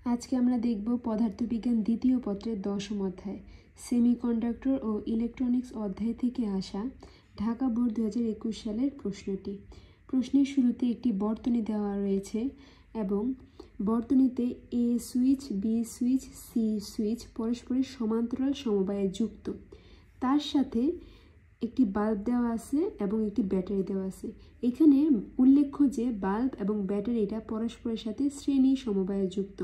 আজকে আমরা দেখব পদার্থবিজ্ঞান দ্বিতীয় পত্রের 10ম অধ্যায় সেমিকন্ডাক্টর ও ইলেকট্রনিক্স অধ্যায় থেকে আসা ঢাকা বোর্ড 2021 সালের প্রশ্নটি। প্রশ্নের শুরুতে একটি বর্তনী দেওয়া রয়েছে এবং বর্তনীতে A switch, B switch, C switch পরস্পরের সমান্তরাল সমবায়ে যুক্ত। তার সাথে একটি বাল্ব দেওয়া আছে এবং একটি ব্যাটারি দেওয়া আছে। এখানে উল্লেখ্য যে বাল্ব এবং ব্যাটারিটা পরস্পরের সাথে শ্রেণী সমবায়ে যুক্ত,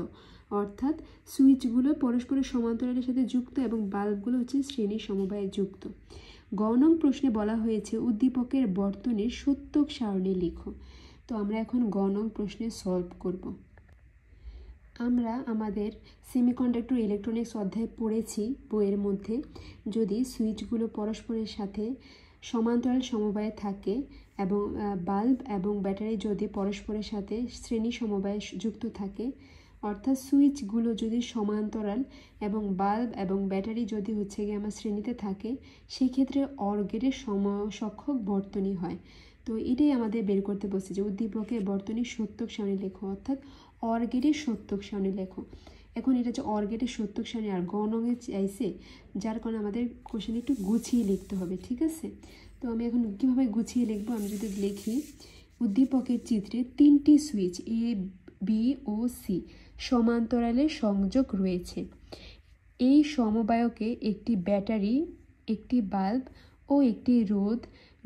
অর্থাৎ সুইচগুলো পরস্পরের সমান্তরালের সাথে যুক্ত এবং বাল্বগুলো হচ্ছে শ্রেণী সমবায়ে যুক্ত। গ নং প্রশ্নে বলা হয়েছে উদ্দীপকের বর্তনীর সত্যক সারণী লিখো। তো আমরা এখন গ নং প্রশ্নে সলভ করব। আমরা আমাদের সেমিকন্ডাক্টর ইলেকট্রনিক্স অধ্যায় পড়েছি বইয়ের মধ্যে, যদি সুইচগুলো পরস্পরের সাথে সমান্তরাল সমবায়ে থাকে এবং বাল্ব এবং ব্যাটারি যদি পরস্পরের সাথে শ্রেণী সমবায়ে যুক্ত থাকে, অর্থাৎ সুইচগুলো যদি সমান্তরাল এবং বাল্ব এবং ব্যাটারি যদি হচ্ছে গিয়ে আমার শ্রেণীতে থাকে, সেক্ষেত্রে অর গেটের সমসংখ্যক বর্তনী হয়। তো এটাই আমাদের বের করতে বলছে যে উদ্দীপকের বর্তনীর সত্যক সারণী লেখো, অর্থাৎ অর গেটের সত্যক সারণী লেখো। এখন এটা হচ্ছে অর গেটের সত্যক সারণী আর গ নঙে চাইছে, যার কারণে আমাদের কোশ্চেন একটু গুছিয়ে লিখতে হবে, ঠিক আছে? তো আমি এখন কীভাবে গুছিয়ে লিখবো, আমি যদি লিখি উদ্দীপকের চিত্রে 3টি সুইচ এ, বি ও সি সমান্তরালে সংযোগ রয়েছে। এই সমবায়কে একটি ব্যাটারি, একটি বাল্ব ও একটি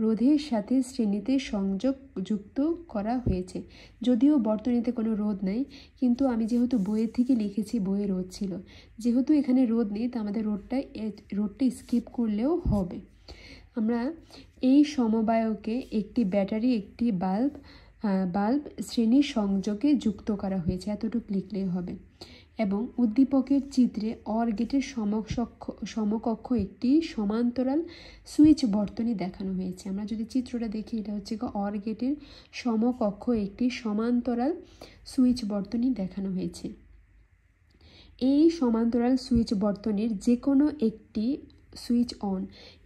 রোধের সাথে শ্রেণীতে যুক্ত করা হয়েছে। যদিও বর্তনীতে কোনো রোধ নেই, কিন্তু আমি যেহেতু বইয়ের থেকে লিখেছি, বইয়ে রোধ ছিল, যেহেতু এখানে রোধ নেই তো আমাদের রোধটা স্কিপ করলেও হবে। আমরা এই সমবায়কে একটি ব্যাটারি, একটি বাল্ব শ্রেণীর সংযোগে যুক্ত করা হয়েছে, এতটুকু লিখলেই হবে। এবং উদ্দীপকের চিত্রে অর গেটের সমকক্ষ একটি সমান্তরাল সুইচ বর্তনী দেখানো হয়েছে। আমরা যদি চিত্রটা দেখি, এটা হচ্ছে অর গেটের সমকক্ষ একটি সমান্তরাল সুইচ বর্তনী দেখানো হয়েছে। এই সমান্তরাল সুইচ বর্তনীর যে কোনো একটি সুইচ অন,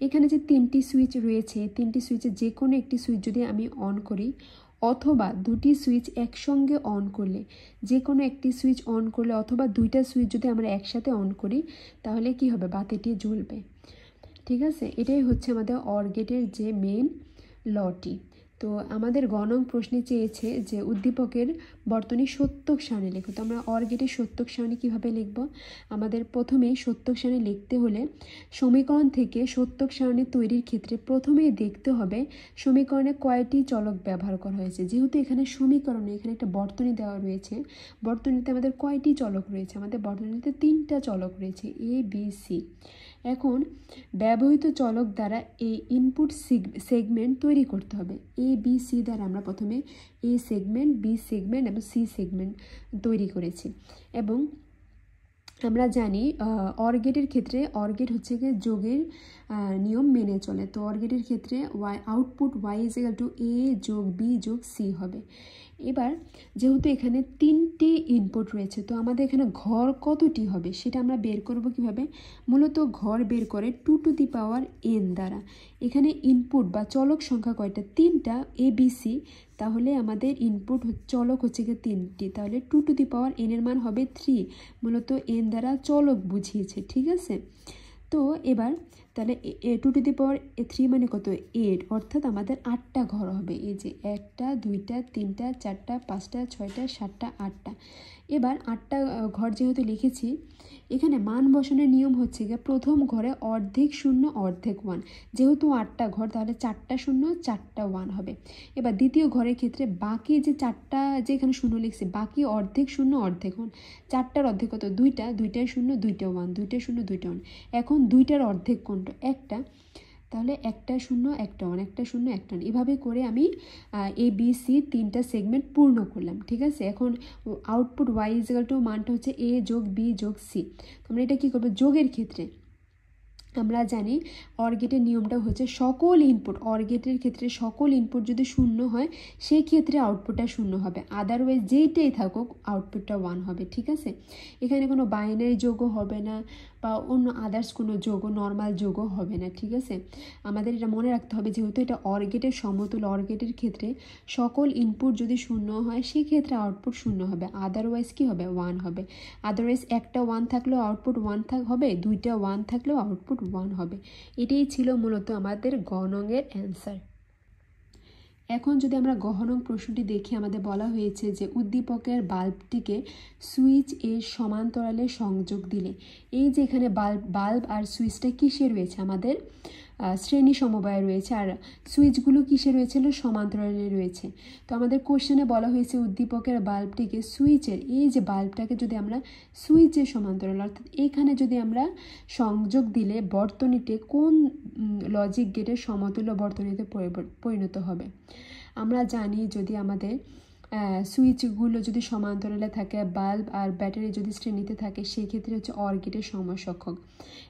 এখানে যে 3টি সুইচ রয়েছে, 3টি সুইচের যে কোনো একটি সুইচ যদি আমি অন করি, অথবা দুটি সুইচ একসঙ্গে অন করলে, যে কোনো একটি সুইচ অন করলে অথবা দুইটা সুইচ যদি আমরা একসাথে অন করি, তাহলে কি হবে, বাতিটি জ্বলবে, ঠিক আছে? এটাই হচ্ছে আমাদের অর গেটের যে মেন লটি। তো আমাদের গ নং প্রশ্নে চেয়েছে যে উদ্দীপকের বর্তনীর সত্যক সারণী লেখো। তো আমরা অর গেটের সত্যক সারণী কীভাবে লিখব? আমাদের প্রথমেই সত্যক সারণী লিখতে হলে সমীকরণ থেকে সত্যক সারণী তৈরির ক্ষেত্রে প্রথমেই দেখতে হবে সমীকরণে কয়টি চলক ব্যবহার করা হয়েছে। যেহেতু এখানে সমীকরণে এখানে একটা বর্তনী দেওয়া রয়েছে, বর্তনীতে আমাদের কয়টি চলক রয়েছে? আমাদের বর্তনীতে 3টা চলক রয়েছে, এ, বি, সি। এখন ব্যবহৃত চলক দ্বারা এই ইনপুট সেগমেন্ট তৈরি করতে হবে। এ, বি, সি দ্বারা আমরা প্রথমে এ সেগমেন্ট, বি সেগমেন্ট এবং সি সেগমেন্ট তৈরি করেছি। এবং আমরা জানি অর গেটের ক্ষেত্রে অর গেট হচ্ছে গিয়ে যোগের নিয়ম মেনে চলে। তো অর গেটের ক্ষেত্রে output Y is equal to A যোগ বি যোগ সি হবে। এবার যেহেতু এখানে 3টি ইনপুট রয়েছে, তো আমাদের এখানে ঘর কতটি হবে সেটা আমরা বের করব কিভাবে? মূলত ঘর বের করে 2 টু দি পাওয়ার n দ্বারা। এখানে ইনপুট বা চলক সংখ্যা কয়টা? 3টা, এ, বি, সি। তাহলে আমাদের ইনপুট চলক হচ্ছে গিয়ে 3টি, তাহলে 2 টু দি পাওয়ার n এর মান হবে 3। মূলত n দ্বারা চলক বুঝিয়েছে, ঠিক আছে? তো এবার তাহলে 2 টু দি পাওয়ার 3 মানে কত? 8, অর্থাৎ আমাদের 8টা ঘর হবে। এই যে 1টা, 2টা, 3টা, 4টা, 5টা, 6টা, 7টা, 8টা। এবার 8টা ঘর যেহেতু লিখেছি, এখানে মান বসানোর নিয়ম হচ্ছে গিয়ে প্রথম ঘরে অর্ধেক শূন্য অর্ধেক 1, যেহেতু 8টা ঘর তাহলে 4টা শূন্য 4টা 1 হবে। এবার দ্বিতীয় ঘরের ক্ষেত্রে বাকি যে 4টা যে এখানে শূন্য লিখছে, বাকি অর্ধেক শূন্য অর্ধেক 1, 4টার অর্ধেক কত? 2টা, 2টায় শূন্য 2টা 1, 2টায় শূন্য 2টা 1। এখন 2টার অর্ধেক কোনটা? 1টা, তাহলে 1টা শূন্য 1টা 1, 1টা শূন্য 1টা 1। এভাবে করে আমি এ, বি, সি 3টা সেগমেন্ট পূর্ণ করলাম, ঠিক আছে? এখন output Y is equal to মানটা হচ্ছে এ যোগ বি যোগ সি। আমরা এটা কী করবো? যোগের ক্ষেত্রে আমরা জানি অর গেটের নিয়মটা হচ্ছে সকল ইনপুট, অর গেটের ক্ষেত্রে সকল ইনপুট যদি শূন্য হয় সেই ক্ষেত্রে আউটপুটটা শূন্য হবে, আদারওয়াইজ যেইটাই থাকুক আউটপুটটা 1 হবে। ঠিক আছে, এখানে কোনো বাইনারি যোগও হবে না বা অন্য আদার্স কোনো যোগও, নর্মাল যোগও হবে না। ঠিক আছে, আমাদের এটা মনে রাখতে হবে, যেহেতু এটা অর গেটের সমতুল, অর গেটের ক্ষেত্রে সকল ইনপুট যদি শূন্য হয় সেই ক্ষেত্রে আউটপুট শূন্য হবে, আদারওয়াইজ কি হবে 1 হবে। আদারওয়াইজ একটা 1 থাকলেও আউটপুট 1 হবে, দুইটা 1 থাকলেও আউটপুট 1 হবে। এটাই ছিল মূলত আমাদের গ নংয়ের অ্যান্সার। এখন যদি আমরা গ নং প্রশ্নটি দেখি, আমাদের বলা হয়েছে যে উদ্দীপকের বাল্বটিকে সুইচ এর সমান্তরালে সংযোগ দিলে, এই যে এখানে বাল্ব আর সুইচটা কিসে রয়েছে, আমাদের শ্রেণী সমবায়ে রয়েছে, আর সুইচগুলো কিসে রয়েছে, সমান্তরালে রয়েছে। তো আমাদের কোশ্চেনে বলা হয়েছে উদ্দীপকের বাল্বটিকে সুইচের, এই যে বাল্বটাকে যদি আমরা সুইচের সমান্তরাল অর্থাৎ এখানে যদি আমরা সংযোগ দিলে বর্তনীতে কোন লজিক গেটের সমতুল্য বর্তনীতে পরিণত হবে। আমরা জানি যদি আমাদের সুইচগুলো যদি সমান্তরালে থাকে, বাল্ব আর ব্যাটারি যদি শ্রেণীতে থাকে, সেই ক্ষেত্রে হচ্ছে অর গেটের সমসংখ্যক।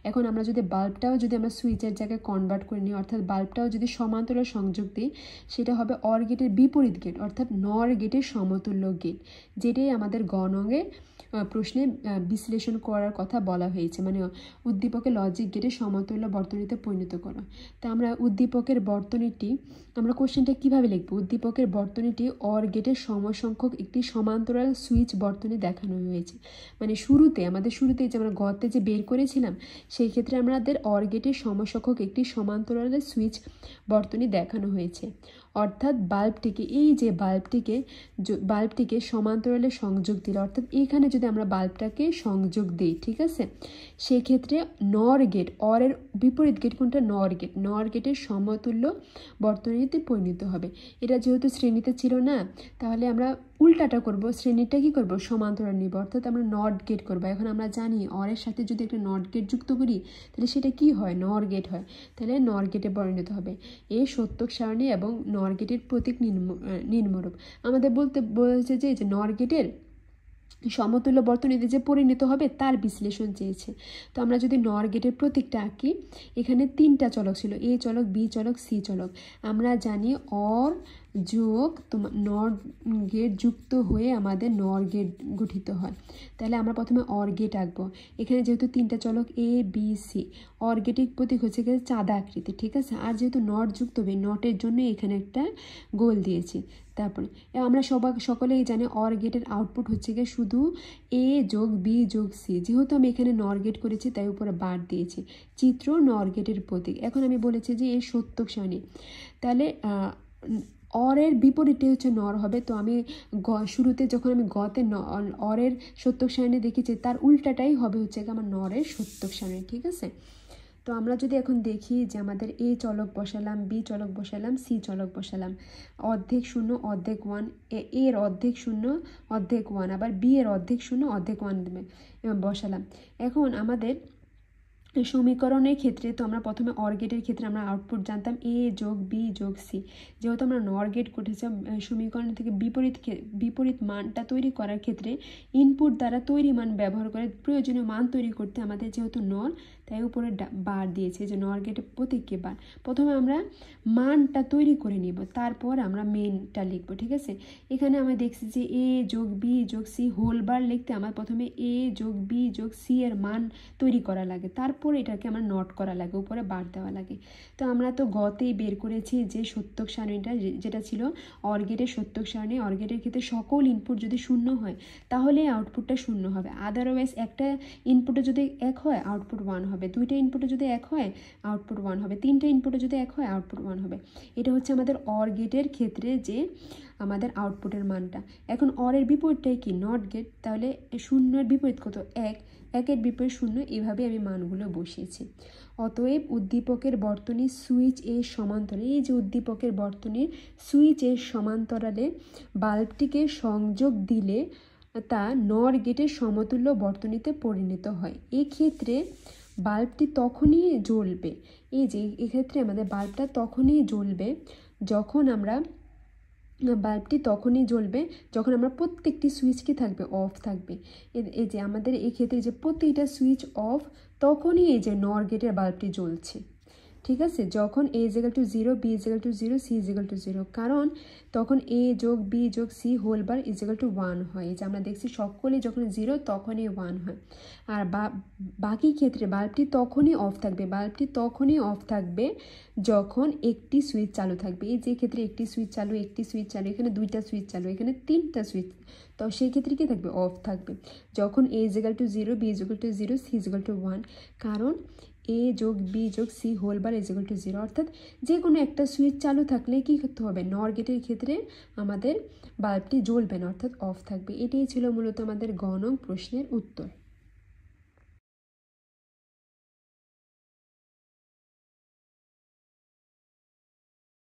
এখন আমরা যদি বাল্বটাও যদি আমরা সুইচের জায়গায় কনভার্ট করে নিই, অর্থাৎ বাল্বটাও যদি সমান্তরাল সংযোগ দিই, সেটা হবে অর গেটের বিপরীত গেট, অর্থাৎ নর গেটের সমতুল্য গেট, যেটাই আমাদের গ নংয়ে প্রশ্নে বিশ্লেষণ করার কথা বলা হয়েছে, মানে উদ্দীপকের লজিক গেটের সমতুল্য বর্তনীতে পরিণত করা। তা আমরা উদ্দীপকের বর্তনীটি, আমরা কোশ্চেনটা কিভাবে লিখব, উদ্দীপকের বর্তনীটি অর গেটের সমসংখ্যক একটি সমান্তরাল সুইচ বর্তনী দেখানো হয়েছে। মানে আমাদের শুরুতে যে আমরা গতে যে বের করেছিলাম, সেই ক্ষেত্রে আমাদের অর গেটের সমসংখ্যক একটি সমান্তরাল সুইচ বর্তনী দেখানো হয়েছে, অর্থাৎ বাল্বটিকে, এই যে বাল্বটিকে সমান্তরালে সংযোগ দিলে, অর্থাৎ এখানে যদি আমরা বাল্বটাকে সংযোগ দিই, ঠিক আছে, সেক্ষেত্রে নর গেট, অরের বিপরীত গেট কোনটা, নর গেটের সমতুল্য বর্তনীতে পরিণত হবে। এটা যেহেতু শ্রেণীতে ছিল না, তাহলে আমরা উল্টাটা করব, শ্রেণীটা কি করব, সমান্তরাল নিব, অর্থাৎ আমরা নট গেট করব। এখন আমরা জানি অরের সাথে যদি একটা নট গেট যুক্ত করি তাহলে সেটা কি হয়, নর গেট হয়, তাহলে নর গেটে পরিণত হবে। এই সত্যক সারণী এবং নর গেটের প্রতীক নিম্নরূপ। আমাদের বলছে যে নর গেটের সমতুল্য বর্তনীতে যে পরিণত হবে তার বিশ্লেষণ চেয়েছে। তো আমরা যদি নর গেটের প্রতীকটা আঁকি, এখানে 3টা চলক ছিল, এ চলক, বি চলক, সি চলক। আমরা জানি অর যোগ নর গেট যুক্ত হয়ে আমাদের নর গেট গঠিত হয়। তাহলে আমরা প্রথমে অর গেট আঁকবো। এখানে যেহেতু 3টা চলক এ বি সি, অর গেটের প্রতীক হচ্ছে গিয়ে চাঁদা আকৃতি, ঠিক আছে। আর যেহেতু নট যুক্ত হবে, নটের জন্য এখানে একটা গোল দিয়েছি। তারপরে আমরা সকলেই জানি অর গেটের আউটপুট হচ্ছে গিয়ে শুধু এ যোগ বি যোগ সি, যেহেতু আমি এখানে নর গেট করেছি তাই উপরে বার দিয়েছি, চিত্র নর গেটের প্রতীক। এখন আমি বলেছি যে এই সত্যক সারণী, তাহলে অরের বিপরীতে হচ্ছে নর হবে। তো আমি শুরুতে যখন আমি গতে অরের সত্যক সারণী দেখেছি, তার উল্টাটাই হবে হচ্ছে আমার নরের সত্যক সারণী, ঠিক আছে। তো আমরা যদি এখন দেখি যে আমাদের এ চলক বসালাম, বি চলক বসালাম, সি চলক বসালাম, অর্ধেক শূন্য অর্ধেক 1, এর অর্ধেক শূন্য অর্ধেক 1, আবার বি এর অর্ধেক শূন্য অর্ধেক 1 বসালাম। এখন আমাদের সমীকরণের ক্ষেত্রে তো আমরা প্রথমে অর গেটের ক্ষেত্রে আমরা আউটপুট জানতাম এ যোগ বি যোগ সি, যেহেতু আমরা নর গেট করেছি, সমীকরণ থেকে বিপরীত মানটা তৈরি করার ক্ষেত্রে ইনপুট দ্বারা তৈরি মান ব্যবহার করে প্রয়োজনীয় মান তৈরি করতে আমাদের যেহেতু নর, তাই উপরে বার দিয়েছে যে নর গেটের প্রতীককে বার। প্রথমে আমরা মানটা তৈরি করে নিব, তারপর আমরা মেনটা লিখবো, ঠিক আছে। এখানে আমরা দেখছি যে এ যোগ বি যোগ সি হোল বার লিখতে আমার প্রথমে এ যোগ বি যোগ সি এর মান তৈরি করা লাগে, তারপর এটাকে আমার নোট করা লাগে, উপরে বার দেওয়া লাগে। তো আমরা তো গতেই বের করেছি যে সত্যক সারণীটা, যেটা ছিল অর গেটের সত্যক সারণী। অর গেটের ক্ষেত্রে সকল ইনপুট যদি শূন্য হয় তাহলে আউটপুটটা শূন্য হবে, আদারওয়াইজ একটা ইনপুটে যদি 1 হয় আউটপুট 1 হবে, 2টা ইনপুটে যদি 1 হয় আউটপুট 1 হবে, 3টা ইনপুটে যদি 1 হয় আউটপুট 1 হবে। এটা হচ্ছে আমাদের অর গেটের ক্ষেত্রে যে আমাদের আউটপুটের মানটা। এখন অরের বিপরীতটাই কি, নট গেট, তাহলে শূন্যের বিপরীত কত, 1, 1-এর বিপরীত 0, এভাবে আমি মানগুলো বসিয়েছি। অতএব উদ্দীপকের বর্তনী সুইচ এর সমান্তরালে, এই যে উদ্দীপকের বর্তনীর সুইচ এর সমান্তরালে বাল্বটিকে সংযোগ দিলে তা নর গেটের সমতুল্য বর্তনীতে পরিণত হয়। এক্ষেত্রে বাল্বটি তখনই জ্বলবে, এই যে এক্ষেত্রে আমাদের বাল্বটা তখনই জ্বলবে যখন আমরা বাল্বটি তখনই জ্বলবে যখন আমরা প্রত্যেকটি সুইচ কি থাকবে, অফ থাকবে। এই যে আমাদের এই ক্ষেত্রে যে প্রতিটা সুইচ অফ, তখনই এই যে নর গেটের বাল্বটি জ্বলছে। ঠিক আছে, যখন a = 0, b = 0, c = 0, কারণ তখন a + b + c হোল বার = 1 হয়। যে আমরা দেখছি সকলেই যখন 0 তখনই 1 হয়। আর বাকি ক্ষেত্রে বাল্বটি তখনই অফ থাকবে যখন একটি সুইচ চালু থাকবে। এই যে ক্ষেত্রে একটি সুইচ চালু, এখানে দুইটা সুইচ চালু, এখানে তিনটা সুইচ, তো সেই ক্ষেত্রে কি থাকবে, অফ থাকবে। যখন a = 0, b = 0, c = 1, কারণ a + b + c হোল বার = 0, অর্থাৎ যে কোনো একটা সুইচ চালু থাকলে কি করতে হবে, নর গেটের ক্ষেত্রে আমাদের বাল্বটি জ্বলবে না, অর্থাৎ অফ থাকবে। এটাই ছিল মূলত আমাদের গ নং প্রশ্নের উত্তর।